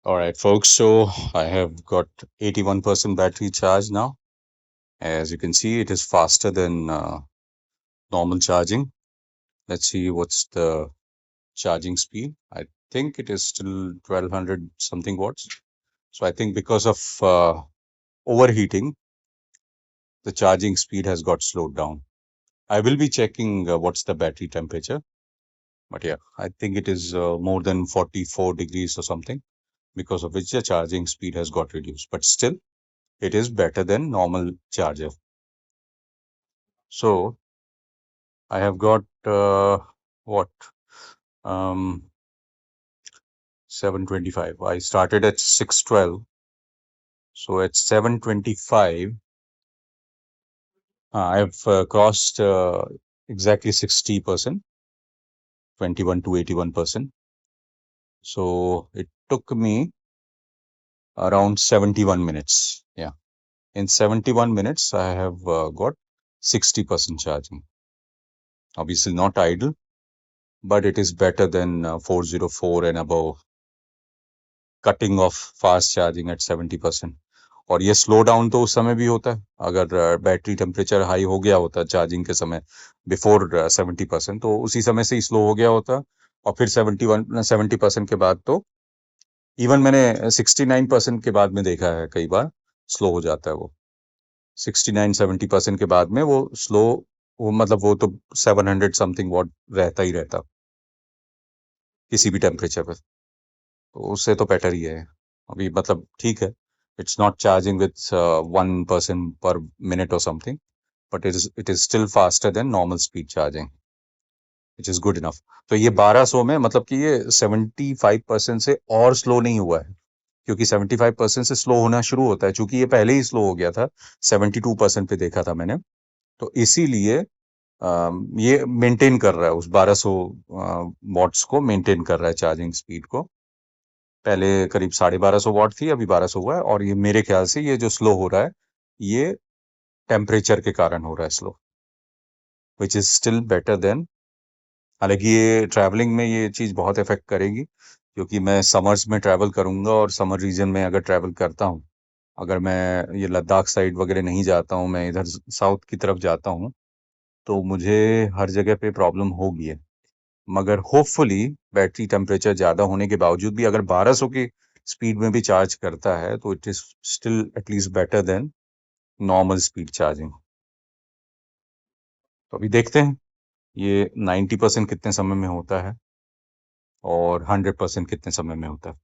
All right, folks. So I have got 81% battery charge now. As you can see, it is faster than normal charging. Let's see what's the charging speed. I think it is still 1200 something watts. So I think because of overheating, the charging speed has got slowed down. I will be checking what's the battery temperature. But yeah, I think it is more than 44 degrees or something, because of which the charging speed has got reduced. But still, it is better than normal charger. So I have got what 725. I started at 612, so at 725 I have crossed exactly 60%, 21 to 81%. So it took me around 71 minutes. Yeah, in 71 minutes I have got 60% charging. Obviously not idle, but it is better than 404 and above, cutting of fast charging eight 70%. और ये slow down तो उस समय भी होता है, अगर battery temperature high हो गया होता है चार्जिंग के समय बिफोर 70%, तो उसी समय से ही स्लो हो गया होता, और फिर 70% के बाद तो इवन मैंने 69% के बाद में देखा है, कई बार स्लो हो जाता है वो 69-70% के बाद में वो स्लो, वो मतलब वो तो 700 समथिंग वॉट रहता ही रहता किसी भी टेम्परेचर पर, तो उससे तो बेटर ही है अभी, मतलब ठीक है. इट्स नॉट चार्जिंग विथ 1% पर मिनट और something, but it is still faster than normal speed charging, which is good enough. तो ये 1200 में मतलब कि ये 75% से और स्लो नहीं हुआ है, क्योंकि 75% से स्लो होना शुरू होता है, चूंकि ये पहले ही स्लो हो गया था, 72% पे देखा था मैंने, तो इसीलिए ये मेंटेन कर रहा है उस 1200 वॉट्स को, मेंटेन कर रहा है चार्जिंग स्पीड को. पहले करीब 1250 वॉट थी, अभी 1200 हुआ है, और ये मेरे ख्याल से ये जो स्लो हो रहा है, ये टेम्परेचर के कारण हो रहा है slow, which is still better than. हालांकि ये ट्रैवलिंग में ये चीज बहुत इफेक्ट करेगी, क्योंकि मैं समर्स में ट्रैवल करूंगा, और समर रीजन में अगर ट्रैवल करता हूँ, अगर मैं ये लद्दाख साइड वगैरह नहीं जाता हूँ, मैं इधर साउथ की तरफ जाता हूँ, तो मुझे हर जगह पे प्रॉब्लम होगी है. मगर होपफुली बैटरी टेम्परेचर ज्यादा होने के बावजूद भी अगर 1200 की स्पीड में भी चार्ज करता है, तो it is still at least better than normal speed charging. तो अभी देखते हैं ये 90% कितने समय में होता है और 100% कितने समय में होता है.